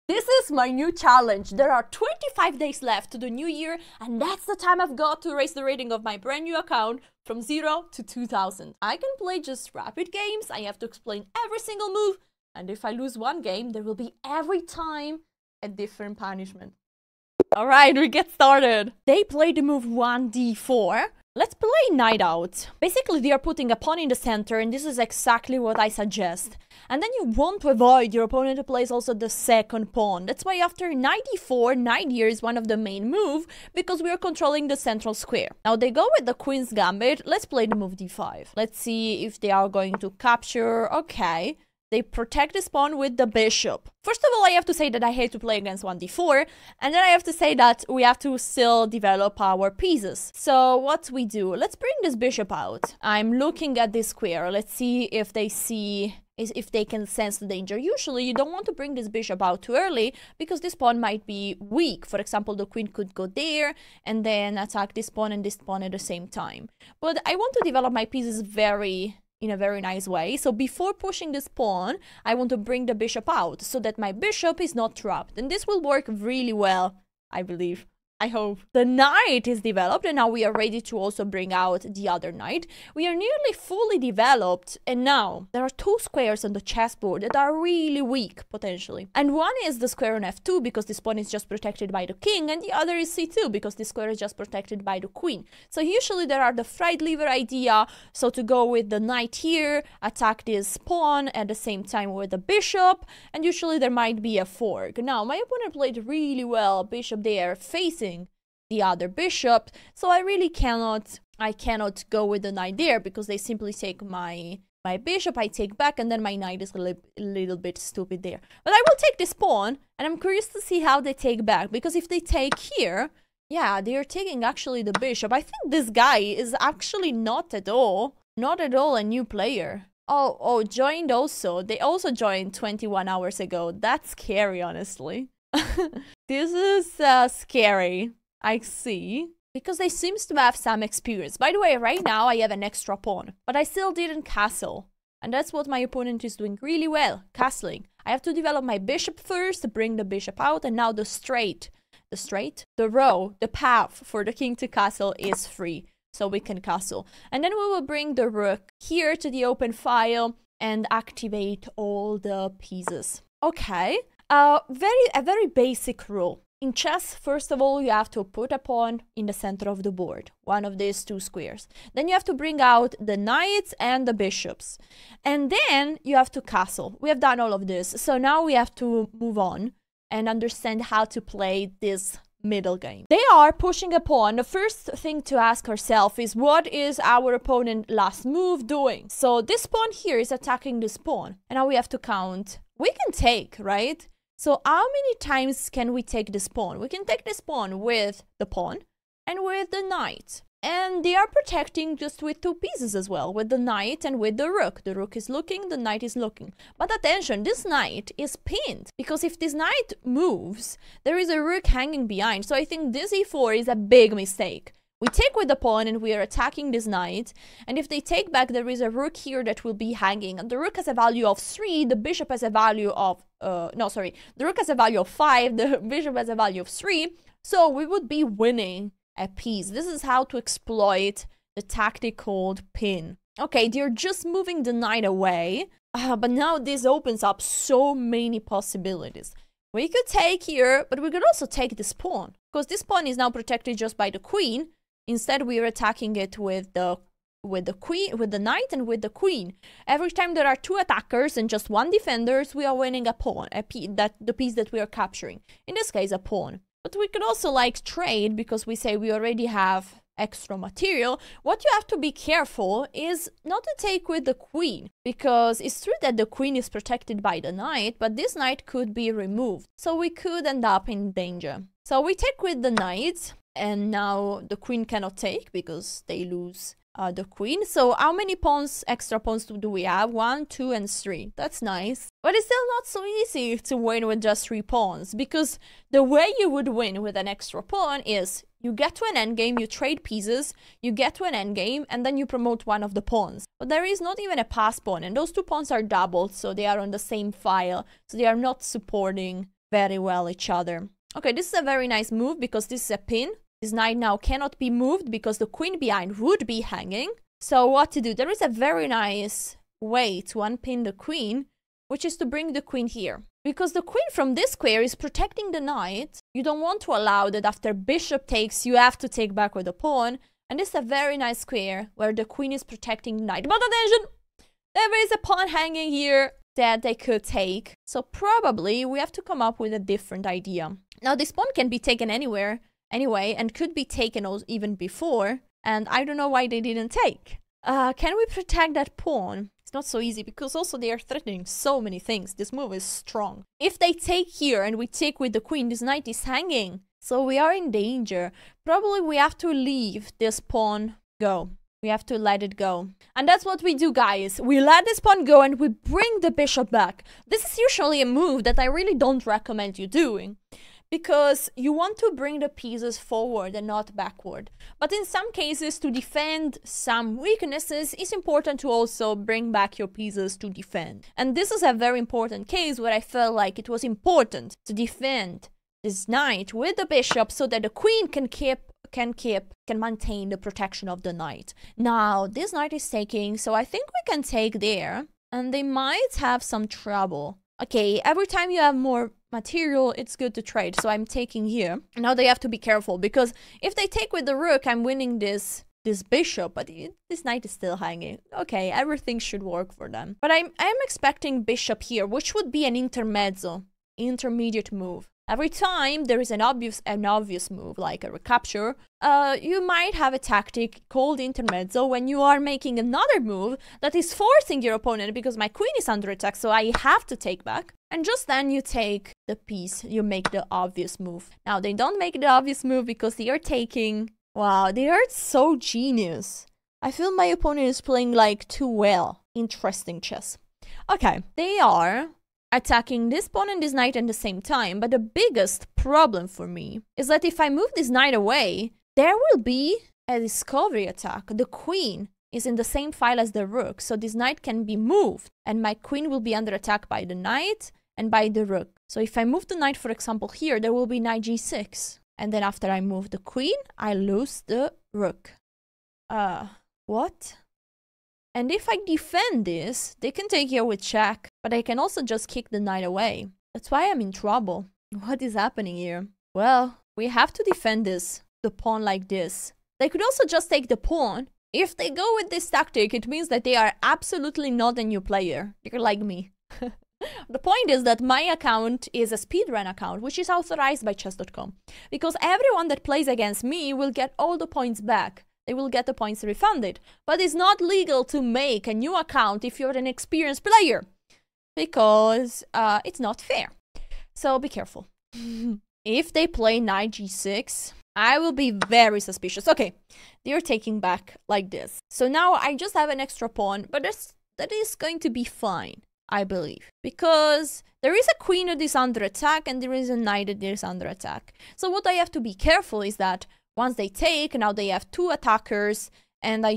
This is my new challenge. There are 25 days left to the new year, and that's the time I've got to raise the rating of my brand new account from 0 to 2000. I can play just rapid games, I have to explain every single move, and if I lose one game, there will be every time a different punishment. Alright, we get started. They play the move 1d4. Let's play Night Out. Basically, they are putting a pawn in the center, and this is exactly what I suggest. And then you want to avoid your opponent to place also the second pawn. That's why after knight d4, knight here is one of the main move, because we are controlling the central square. Now they go with the queen's gambit. Let's play the move d5. Let's see if they are going to capture. Okay. They protect this pawn with the bishop. First of all, I have to say that I hate to play against 1d4, and then I have to say that we have to still develop our pieces. So what we do, let's bring this bishop out. I'm looking at this square. Let's see if they can sense the danger. Usually you don't want to bring this bishop out too early because this pawn might be weak. For example, the queen could go there and then attack this pawn and this pawn at the same time. But I want to develop my pieces in a very nice way. So before pushing this pawn, I want to bring the bishop out so that my bishop is not trapped. And this will work really well, I believe. I hope. The knight is developed, and now we are ready to also bring out the other knight. We are nearly fully developed, and now there are two squares on the chessboard that are really weak, potentially. And one is the square on f2, because this pawn is just protected by the king, and the other is c2, because this square is just protected by the queen. So usually there are the fried lever idea, so to go with the knight here, attack this pawn at the same time with the bishop, and usually there might be a fork. Now, my opponent played really well, bishop there, facing the other bishop, so I really cannot go with the knight there because they simply take my bishop, I take back, and then my knight is a little bit stupid there. But I will take this pawn, and I'm curious to see how they take back, because if they take here, yeah, they are taking actually the bishop. I think this guy is actually not at all a new player. Oh, joined also. They also joined 21 hours ago. That's scary, honestly. This is scary, I see, because they seems to have some experience. By the way, right now I have an extra pawn, but I still didn't castle, and that's what my opponent is doing really well, castling. I have to develop my bishop first to bring the bishop out, and now the row, the path for the king to castle is free, so we can castle. And then we will bring the rook here to the open file and activate all the pieces. Okay. A very basic rule. In chess, first of all, you have to put a pawn in the center of the board, one of these two squares. Then you have to bring out the knights and the bishops. And then you have to castle. We have done all of this. So now we have to move on and understand how to play this middle game. They are pushing a pawn. The first thing to ask ourselves is, what is our opponent last move doing? So this pawn here is attacking this pawn. And now we have to count. We can take, right? So how many times can we take this pawn? We can take this pawn with the pawn and with the knight. And they are protecting just with two pieces as well, with the knight and with the rook. The rook is looking, the knight is looking. But attention, this knight is pinned, because if this knight moves, there is a rook hanging behind. So I think this e4 is a big mistake. We take with the pawn and we are attacking this knight, and if they take back, there is a rook here that will be hanging, and the rook has a value of 3, the bishop has a value of, the rook has a value of 5, the bishop has a value of 3, so we would be winning a piece. This is how to exploit the tactic called pin. Okay, they're just moving the knight away, but now this opens up so many possibilities. We could take here, but we could also take this pawn, because this pawn is now protected just by the queen. Instead, we are attacking it with the knight and with the queen. Every time there are two attackers and just one defender, we are winning a pawn, the piece that we are capturing. In this case, a pawn. But we could also like trade, because we say we already have extra material. What you have to be careful is not to take with the queen, because it's true that the queen is protected by the knight, but this knight could be removed. So we could end up in danger. So we take with the knight. And now the queen cannot take because they lose the queen. So how many pawns, extra pawns do we have? 1, 2, and 3. That's nice. But it's still not so easy to win with just 3 pawns, because the way you would win with an extra pawn is you get to an endgame, you trade pieces, you get to an endgame, and then you promote one of the pawns. But there is not even a pass pawn, and those 2 pawns are doubled, so they are on the same file, so they are not supporting very well each other. Okay, this is a very nice move because this is a pin. This knight now cannot be moved because the queen behind would be hanging. So what to do? There is a very nice way to unpin the queen, which is to bring the queen here. Because the queen from this square is protecting the knight. You don't want to allow that after bishop takes, you have to take back with the pawn. And this is a very nice square where the queen is protecting the knight. But attention! There is a pawn hanging here that they could take. So probably we have to come up with a different idea. Now this pawn can be taken anywhere anyway and could be taken even before. And I don't know why they didn't take. Can we protect that pawn? It's not so easy because also they are threatening so many things. This move is strong. If they take here and we take with the queen, this knight is hanging. So we are in danger. Probably we have to leave this pawn go. We have to let it go. And that's what we do, guys. We let this pawn go and we bring the bishop back. This is usually a move that I really don't recommend you doing, because you want to bring the pieces forward and not backward. But in some cases, to defend some weaknesses, it's important to also bring back your pieces to defend. And this is a very important case where I felt like it was important to defend this knight with the bishop so that the queen can maintain the protection of the knight. Now, this knight is taking, so I think we can take there. And they might have some trouble. Okay, every time you have more material, it's good to trade. So I'm taking here. Now they have to be careful because if they take with the rook, I'm winning this bishop, but this knight is still hanging. Okay, everything should work for them. But I'm expecting bishop here, which would be an intermediate move. Every time there is an obvious move, like a recapture, you might have a tactic called intermezzo when you are making another move that is forcing your opponent, because my queen is under attack, so I have to take back. And just then you take the piece, you make the obvious move. Now, they don't make the obvious move because they are taking... Wow, they are so genius. I feel my opponent is playing like too well. Interesting chess. Okay, they are attacking this pawn and this knight at the same time, but the biggest problem for me is that if I move this knight away, there will be a discovery attack. The queen is in the same file as the rook, so this knight can be moved, and my queen will be under attack by the knight and by the rook. So if I move the knight, for example, here, there will be knight g6, and then after I move the queen, I lose the rook. What? And if I defend this, they can take here with check, but I can also just kick the knight away. That's why I'm in trouble. What is happening here? Well, we have to defend the pawn like this. They could also just take the pawn. If they go with this tactic, it means that they are absolutely not a new player. They're like me. The point is that my account is a speedrun account, which is authorized by chess.com. Because everyone that plays against me will get all the points back. They will get the points refunded. But it's not legal to make a new account if you're an experienced player, because it's not fair. So be careful. If they play knight g6, I will be very suspicious. Okay, they're taking back like this. So now I just have an extra pawn, but that is going to be fine, I believe. Because there is a queen that is under attack and there is a knight that is under attack. So what I have to be careful is that once they take, now they have two attackers, and I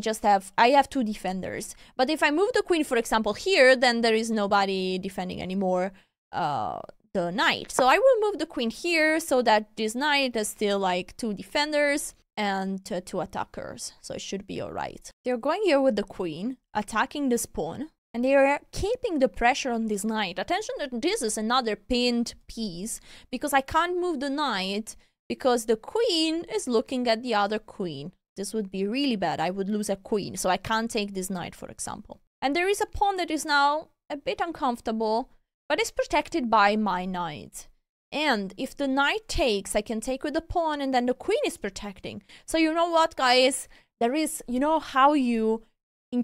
have two defenders. But if I move the queen, for example, here, then there is nobody defending anymore the knight. So I will move the queen here so that this knight has still like two defenders and two attackers. So it should be all right. They're going here with the queen, attacking this pawn, and they are keeping the pressure on this knight. Attention that this is another pinned piece, because I can't move the knight, because the queen is looking at the other queen. This would be really bad. I would lose a queen, so I can't take this knight, for example. And there is a pawn that is now a bit uncomfortable, but is protected by my knight. And if the knight takes, I can take with the pawn, and then the queen is protecting. So you know what, guys? There is, you know how in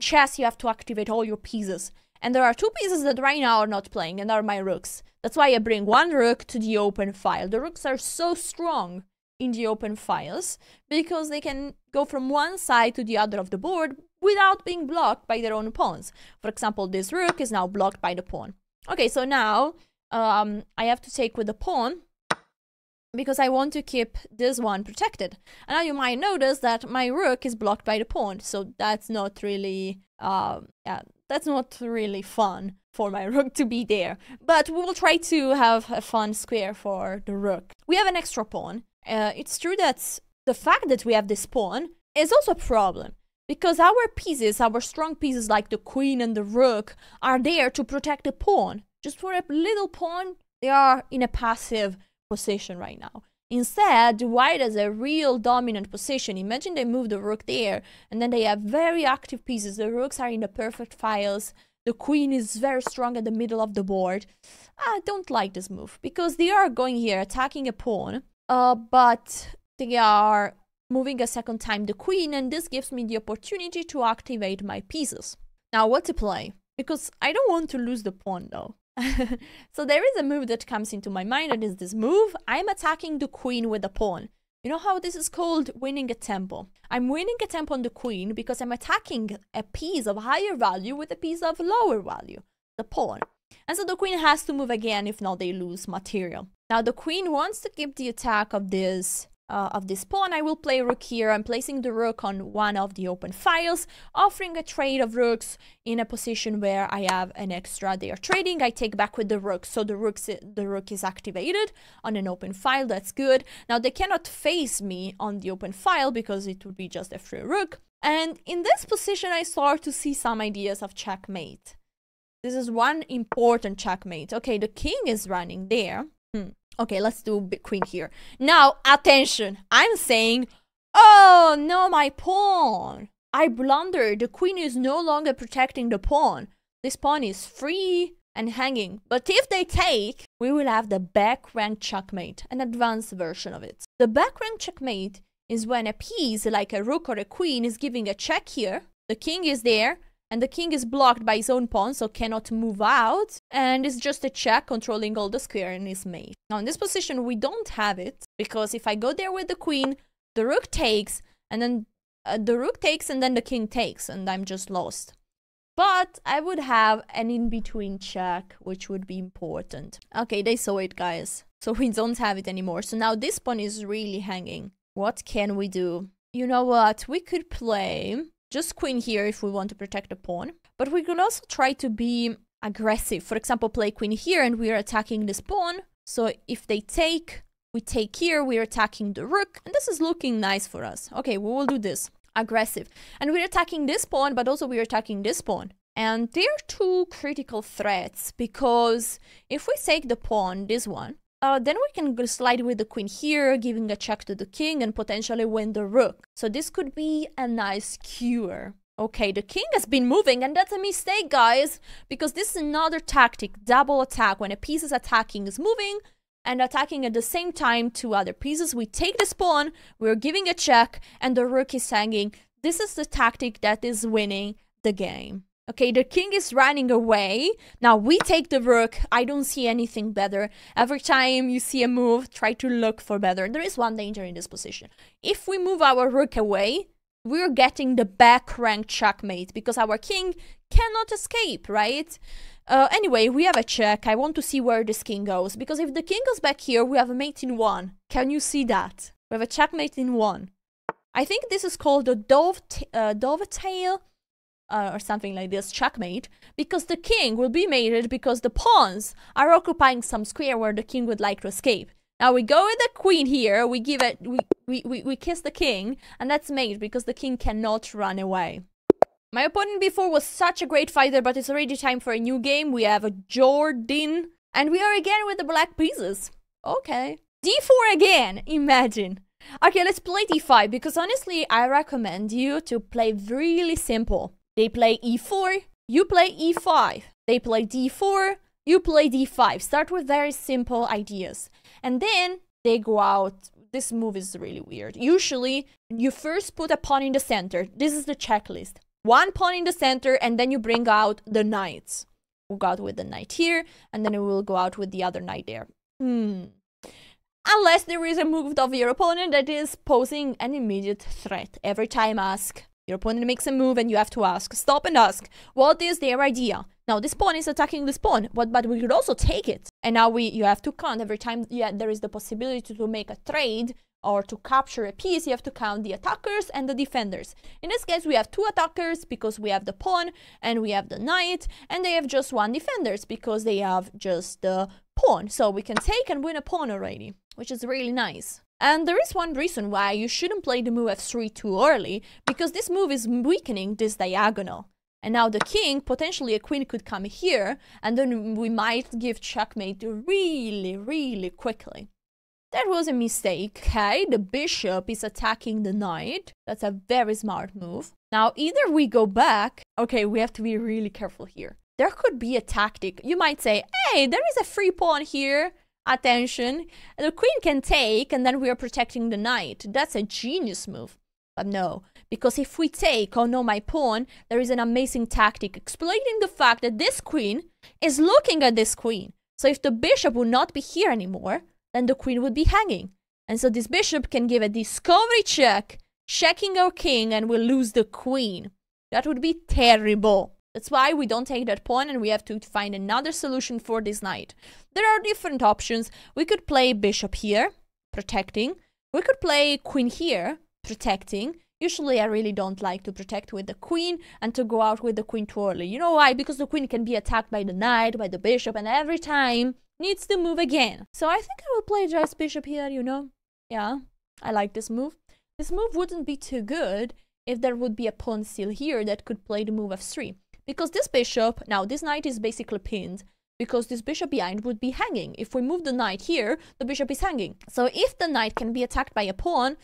chess you have to activate all your pieces. And there are two pieces that right now are not playing, and are my rooks. That's why I bring one rook to the open file. The rooks are so strong in the open files because they can go from one side to the other of the board without being blocked by their own pawns. For example, this rook is now blocked by the pawn. Okay, so now I have to take with the pawn because I want to keep this one protected. And now you might notice that my rook is blocked by the pawn, so that's not really that's not really fun for my rook to be there. But we will try to have a fun square for the rook. We have an extra pawn. It's true that the fact that we have this pawn is also a problem, because our pieces, our strong pieces like the queen and the rook, are there to protect the pawn. Just for a little pawn, they are in a passive position right now. Instead, white has a real dominant position. Imagine they move the rook there, and then they have very active pieces. The rooks are in the perfect files. The queen is very strong at the middle of the board. I don't like this move, because they are going here, attacking a pawn, but they are moving a second time the queen, and this gives me the opportunity to activate my pieces. Now, what to play? Because I don't want to lose the pawn, though. So there is a move that comes into my mind, and is this move. I'm attacking the queen with a pawn. You know how this is called? Winning a tempo. I'm winning a tempo on the queen because I'm attacking a piece of higher value with a piece of lower value, the pawn. And so the queen has to move again, if not they lose material. Now the queen wants to keep the attack of this pawn. I will play rook here. I'm placing the rook on one of the open files, offering a trade of rooks in a position where I have an extra. They are trading. I take back with the rook, so the rook is activated on an open file. That's good. Now they cannot face me on the open file because it would be just a free rook. And in this position, I start to see some ideas of checkmate. This is one important checkmate. Okay, the king is running there. Okay, let's do big queen here. Now, attention. I'm saying, oh, no, my pawn. I blundered. The queen is no longer protecting the pawn. This pawn is free and hanging. But if they take, we will have the back rank checkmate, an advanced version of it. The back rank checkmate is when a piece, like a rook or a queen, is giving a check here. The king is there. And the king is blocked by his own pawn, so cannot move out. And it's just a check controlling all the square and his mate. Now in this position, we don't have it, because if I go there with the queen, the rook takes, and then the king takes, and I'm just lost. But I would have an in-between check, which would be important. Okay, they saw it, guys. So we don't have it anymore. So now this pawn is really hanging. What can we do? You know what? We could play just queen here if we want to protect the pawn. But we could also try to be aggressive. For example, play queen here and we are attacking this pawn. So if they take, we take here, we are attacking the rook. And this is looking nice for us. Okay, we will do this. Aggressive. And we're attacking this pawn, but also we're attacking this pawn. And they're two critical threats, because if we take the pawn, this one, then we can go slide with the queen here, giving a check to the king and potentially win the rook. So this could be a nice cure. Okay, the king has been moving, and that's a mistake, guys, because this is another tactic, double attack. When a piece is attacking, is moving and attacking at the same time two other pieces. We take this pawn, we're giving a check, and the rook is hanging. This is the tactic that is winning the game. Okay, the king is running away. Now we take the rook. I don't see anything better. Every time you see a move, try to look for better. There is one danger in this position. If we move our rook away, we're getting the back rank checkmate, because our king cannot escape, right? Anyway, we have a check. I want to see where this king goes, because if the king goes back here, we have a mate in 1. Can you see that? We have a checkmate in 1. I think this is called a dovetail. Or something like this, checkmate, because the king will be mated because the pawns are occupying some square where the king would like to escape. Now we go with the queen here, we give it, we kiss the king, and that's mate because the king cannot run away. My opponent before was such a great fighter, but it's already time for a new game. We have a Jordan, and we are again with the black pieces. Okay. D4 again, imagine. Okay, let's play D5, because honestly, I recommend you to play really simple. They play E4, you play E5. They play D4, you play D5. Start with very simple ideas. And then they go out. This move is really weird. Usually, you first put a pawn in the center. This is the checklist. One pawn in the center, and then you bring out the knights. We'll go out with the knight here, and then we will go out with the other knight there. Unless there is a move of your opponent that is posing an immediate threat. Every time ask. Your opponent makes a move and you have to ask. Stop and ask. What is their idea? Now this pawn is attacking this pawn, but we could also take it. And now you have to count every time there is the possibility to make a trade or to capture a piece, you have to count the attackers and the defenders. In this case, we have 2 attackers because we have the pawn and we have the knight, and they have just 1 defenders because they have just the pawn. So we can take and win a pawn already, which is really nice. And there is one reason why you shouldn't play the move f3 too early, because this move is weakening this diagonal. And now the king, potentially a queen could come here, and then we might give checkmate really, really quickly. That was a mistake. Okay, the bishop is attacking the knight. That's a very smart move. Now, either we go back. Okay, we have to be really careful here. There could be a tactic. You might say, hey, there is a free pawn here. Attention. The queen can take, and then we are protecting the knight. That's a genius move. But no, because if we take, oh no, my pawn, there is an amazing tactic exploiting the fact that this queen is looking at this queen. So if the bishop would not be here anymore, then the queen would be hanging. And so this bishop can give a discovery check, checking our king, and we'll lose the queen. That would be terrible. That's why we don't take that pawn, and we have to find another solution for this knight. There are different options. We could play bishop here, protecting. We could play queen here, protecting. Usually I really don't like to protect with the queen and to go out with the queen too early. You know why? Because the queen can be attacked by the knight, by the bishop, and every time needs to move again. So I think I will play just bishop here, you know. Yeah, I like this move. This move wouldn't be too good if there would be a pawn still here that could play the move f3. Because this bishop, now this knight is basically pinned, because this bishop behind would be hanging. If we move the knight here, the bishop is hanging. So if the knight can be attacked by a pawn,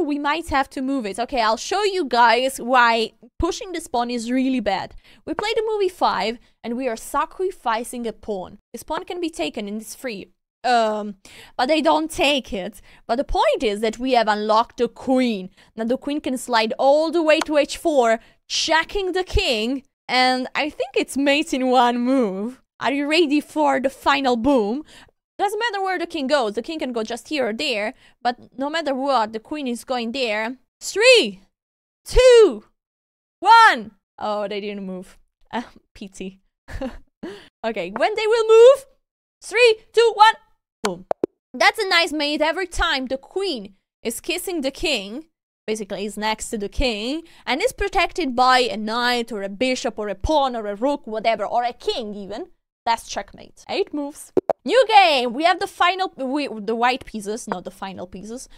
we might have to move it. Okay, I'll show you guys why pushing this pawn is really bad. We play the move e5, and we are sacrificing a pawn. This pawn can be taken and it's free. But they don't take it. But the point is that we have unlocked the queen. Now the queen can slide all the way to h4, checking the king. And I think it's mate in one move. Are you ready for the final boom? Doesn't matter where the king goes. The king can go just here or there. But no matter what, the queen is going there. 3, 2, 1. Oh, they didn't move. Pity. Okay, when they will move. 3, 2, 1. Boom. That's a nice mate. Every time the queen is kissing the king, basically is next to the king, and is protected by a knight or a bishop or a pawn or a rook, whatever, or a king even, that's checkmate. 8 moves. New game! We have the final, the white pieces, not the final pieces.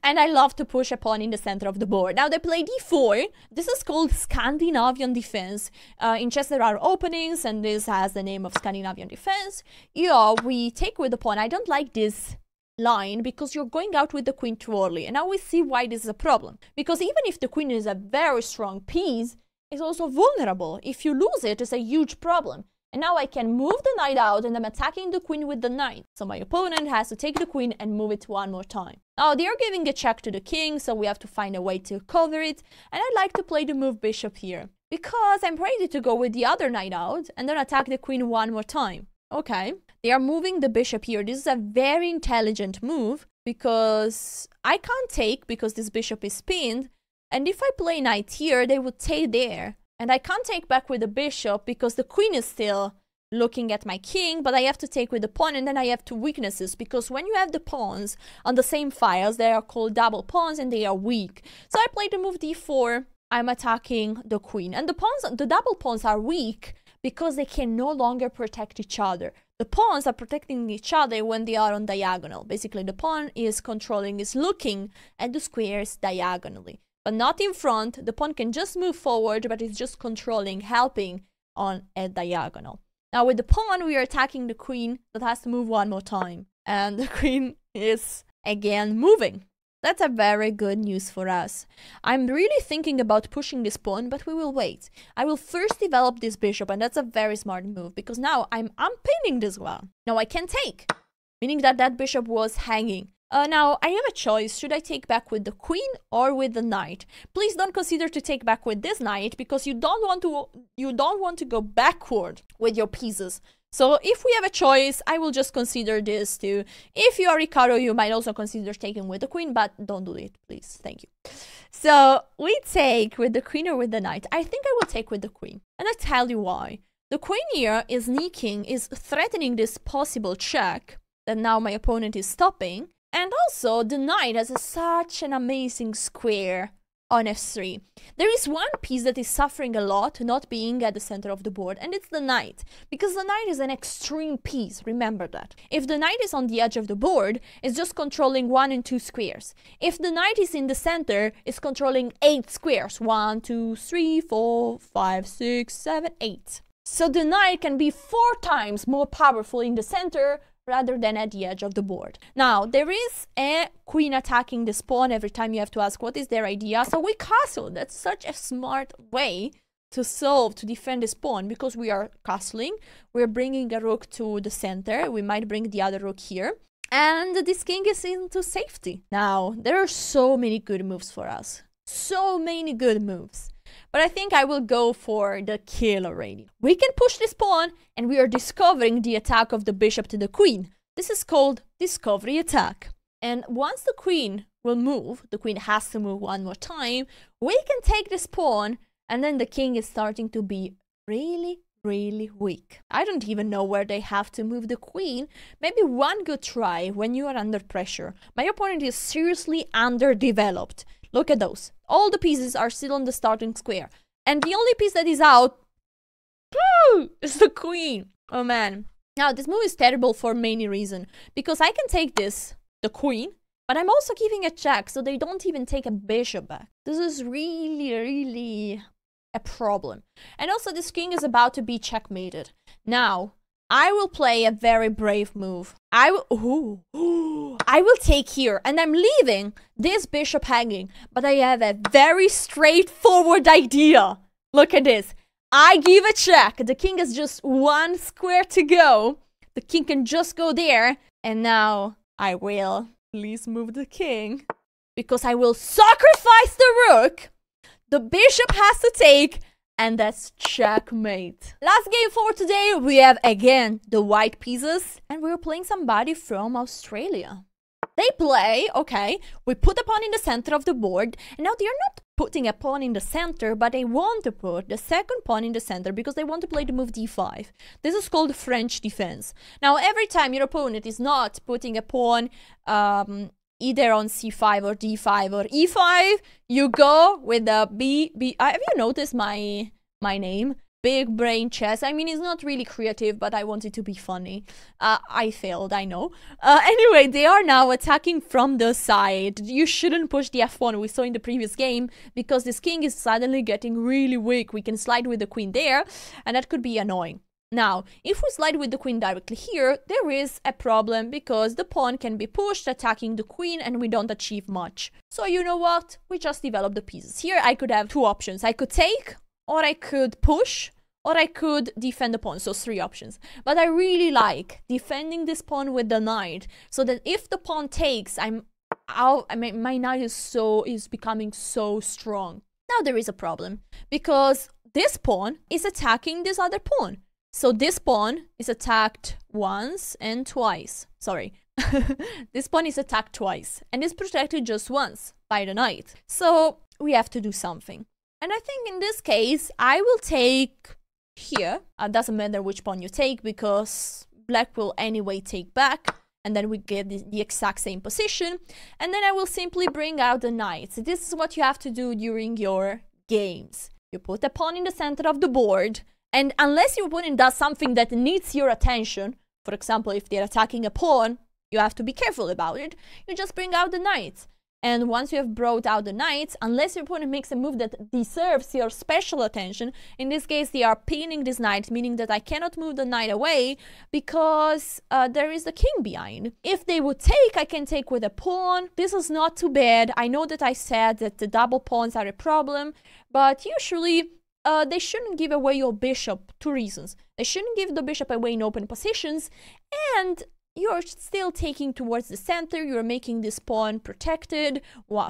And I love to push a pawn in the center of the board. Now they play d4. This is called Scandinavian defense. In chess there are openings, and this has the name of Scandinavian defense. Yeah, we take with the pawn. I don't like this line because you're going out with the queen too early. And now we see why this is a problem. Because even if the queen is a very strong piece, it's also vulnerable. If you lose it, it's a huge problem. And now I can move the knight out, and I'm attacking the queen with the knight. So my opponent has to take the queen and move it one more time. Now they are giving a check to the king, so we have to find a way to cover it. And I like to play the move bishop here, because I'm ready to go with the other knight out and then attack the queen one more time. Okay, they are moving the bishop here. This is a very intelligent move, because I can't take because this bishop is pinned. And if I play knight here, they would take there. And I can't take back with the bishop because the queen is still looking at my king, but I have to take with the pawn, and then I have 2 weaknesses, because when you have the pawns on the same files, they are called double pawns and they are weak. So I play the move d4, I'm attacking the queen. And the double pawns are weak because they can no longer protect each other. The pawns are protecting each other when they are on diagonal. Basically, the pawn is looking at the squares diagonally. But not in front. The pawn can just move forward, but it's just controlling, helping on a diagonal. Now with the pawn, we are attacking the queen that has to move one more time. And the queen is again moving. That's a very good news for us. I'm really thinking about pushing this pawn, but we will wait. I will first develop this bishop, and that's a very smart move, because now I'm unpinning this one. Now I can take, meaning that that bishop was hanging. Now, I have a choice. Should I take back with the queen or with the knight? Please don't consider to take back with this knight, because you don't want to go backward with your pieces. So if we have a choice, I will just consider this too. If you are Ricardo, you might also consider taking with the queen, but don't do it, please. Thank you. So we take with the queen or with the knight. I think I will take with the queen. And I'll tell you why. The queen here is threatening this possible check that now my opponent is stopping. And also, the knight has such an amazing square on f3. There is one piece that is suffering a lot not being at the center of the board, and it's the knight, because the knight is an extreme piece, remember that. If the knight is on the edge of the board, it's just controlling 1 and 2 squares. If the knight is in the center, it's controlling 8 squares. 1, 2, 3, 4, 5, 6, 7, 8. So the knight can be 4 times more powerful in the center rather than at the edge of the board. Now, there is a queen attacking this pawn. Every time you have to ask what is their idea. So we castle. That's such a smart way to defend this pawn, because we are castling. We're bringing a rook to the center. We might bring the other rook here. And this king is into safety. Now, there are so many good moves for us. So many good moves. But I think I will go for the kill already. We can push this pawn, and we are discovering the attack of the bishop to the queen. This is called discovery attack. And once the queen will move, the queen has to move one more time, we can take this pawn, and then the king is starting to be really, really weak. I don't even know where they have to move the queen. Maybe one good try when you are under pressure. My opponent is seriously underdeveloped. Look at those. All the pieces are still on the starting square. And the only piece that is out is the queen. Oh man. Now, this move is terrible for many reasons. Because I can take this, the queen, but I'm also giving a check, so they don't even take a bishop back. This is really, really a problem. And also, this king is about to be checkmated. Now, I will play a very brave move. I will take here, and I'm leaving this bishop hanging, but I have a very straightforward idea. Look at this. I give a check. The king has just 1 square to go. The king can just go there, and now I will please move the king, because I will sacrifice the rook. The bishop has to take, and that's checkmate. Last game for today, we have again the white pieces, and we're playing somebody from Australia. They play, okay, we put a pawn in the center of the board, and now they are not putting a pawn in the center, but they want to put the second pawn in the center because they want to play the move d5. This is called French defense. Now, every time your opponent is not putting a pawn either on c5 or d5 or e5, you go with the B. Have you noticed my name? Big brain chess. I mean, it's not really creative, but I want it to be funny. I failed, I know. Anyway, they are now attacking from the side. You shouldn't push the f1 we saw in the previous game, because this king is suddenly getting really weak. We can slide with the queen there, and that could be annoying. Now, if we slide with the queen directly here, there is a problem, because the pawn can be pushed attacking the queen, and we don't achieve much. So you know what? We just develop the pieces. Here I could have 2 options. I could take, or I could push, or I could defend the pawn. So 3 options. But I really like defending this pawn with the knight, so that if the pawn takes, my knight is becoming so strong. Now there is a problem, because this pawn is attacking this other pawn. So this pawn is attacked once and twice. Sorry. This pawn is attacked twice and is protected just once by the knight. So we have to do something. And I think in this case, I will take here. Doesn't matter which pawn you take, because black will anyway take back. And then we get the exact same position. And then I will simply bring out the knights. This is what you have to do during your games. You put a pawn in the center of the board. And unless your opponent does something that needs your attention, for example, if they're attacking a pawn, you have to be careful about it. You just bring out the knights. And once you have brought out the knights, unless your opponent makes a move that deserves your special attention, in this case they are pinning this knight, meaning that I cannot move the knight away because there is the king behind. If they would take, I can take with a pawn. This is not too bad. I know that I said that the double pawns are a problem, but usually they shouldn't give away your bishop. 2 reasons. They shouldn't give the bishop away in open positions, and you're still taking towards the center. You're making this pawn protected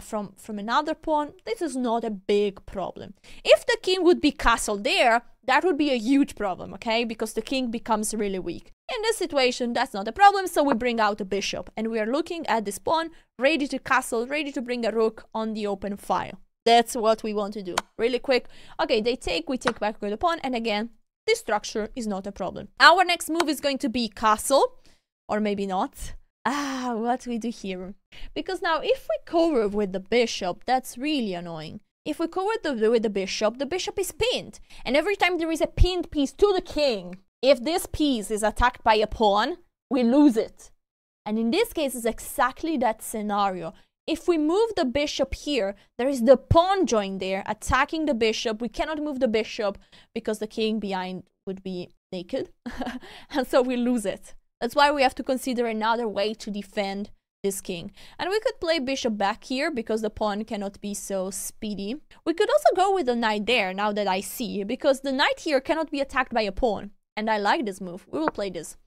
from another pawn. This is not a big problem. If the king would be castled there, that would be a huge problem, okay? Because the king becomes really weak. In this situation, that's not a problem, so we bring out the bishop. And we are looking at this pawn, ready to castle, ready to bring a rook on the open file. That's what we want to do. Really quick. Okay, they take, we take back with the pawn, and again, this structure is not a problem. Our next move is going to be castle. Or maybe not. What we do here? Because now if we cover with the bishop, that's really annoying. If we cover with the bishop is pinned. And every time there is a pinned piece to the king, if this piece is attacked by a pawn, we lose it. And in this case, it's exactly that scenario. If we move the bishop here, there is the pawn joined there, attacking the bishop. We cannot move the bishop because the king behind would be naked. And so we lose it. That's why we have to consider another way to defend this king. And we could play bishop back here because the pawn cannot be so speedy. We could also go with the knight there, now that I see, because the knight here cannot be attacked by a pawn. And I like this move. We will play this.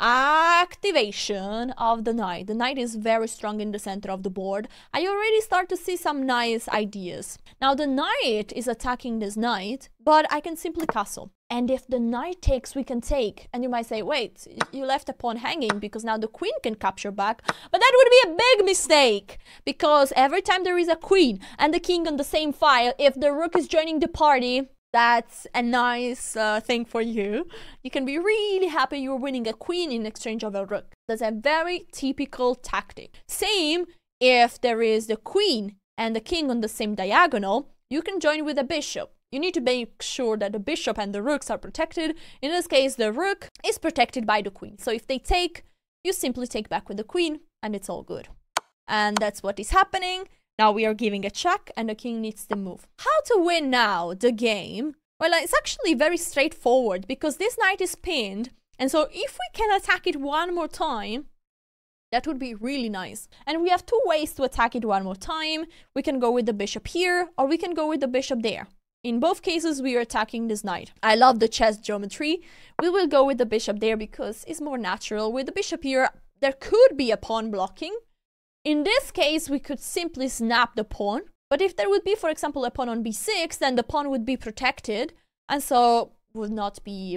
Activation of the knight. The knight is very strong in the center of the board. I already start to see some nice ideas. Now the knight is attacking this knight, but I can simply castle. And if the knight takes, we can take. And you might say, wait, you left a pawn hanging because now the queen can capture back. But that would be a big mistake, because every time there is a queen and the king on the same file, if the rook is joining the party, that's a nice thing for you. You can be really happy you're winning a queen in exchange of a rook. That's a very typical tactic. Same if there is the queen and the king on the same diagonal, you can join with a bishop. You need to make sure that the bishop and the rooks are protected. In this case, the rook is protected by the queen. So if they take, you simply take back with the queen and it's all good. And that's what is happening. Now we are giving a check and the king needs to move. How to win now the game? Well, it's actually very straightforward because this knight is pinned. And so if we can attack it one more time, that would be really nice. And we have two ways to attack it one more time. We can go with the bishop here or we can go with the bishop there. In both cases, we are attacking this knight. I love the chess geometry. We will go with the bishop there because it's more natural. With the bishop here, there could be a pawn blocking. In this case, we could simply snap the pawn. But if there would be, for example, a pawn on b6, then the pawn would be protected. And so we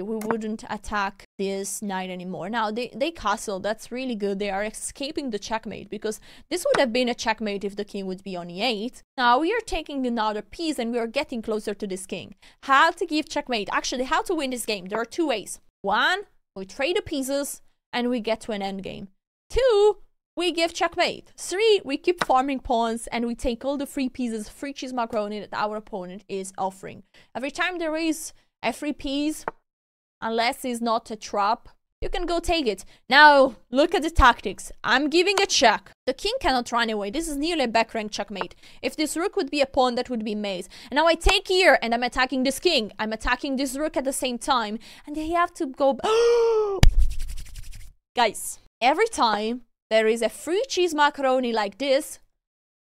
wouldn't attack this knight anymore. Now, they castle. That's really good. They are escaping the checkmate because this would have been a checkmate if the king would be on e8. Now, we are taking another piece and we are getting closer to this king. How to give checkmate? Actually, how to win this game? There are two ways. One, we trade the pieces and we get to an endgame. Two, we give checkmate. Three, we keep farming pawns and we take all the free pieces, free cheese macaroni that our opponent is offering. Every time there is a free piece, unless it's not a trap, you can go take it. Now, look at the tactics. I'm giving a check. The king cannot run away. This is nearly a back rank checkmate. If this rook would be a pawn, that would be maze. And now I take here and I'm attacking this king. I'm attacking this rook at the same time. And they have to go... Guys, every time there is a free cheese macaroni like this,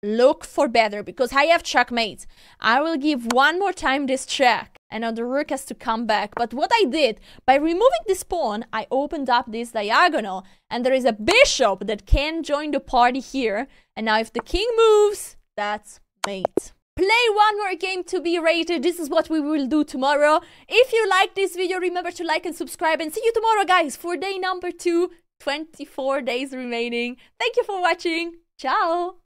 look for better because I have checkmate. I will give one more time this check and now the rook has to come back. But what I did, by removing this pawn, I opened up this diagonal and there is a bishop that can join the party here. And now if the king moves, that's mate. Play one more game to be rated. This is what we will do tomorrow. If you like this video, remember to like and subscribe and see you tomorrow, guys, for day number 2. 24 days remaining. Thank you for watching. Ciao.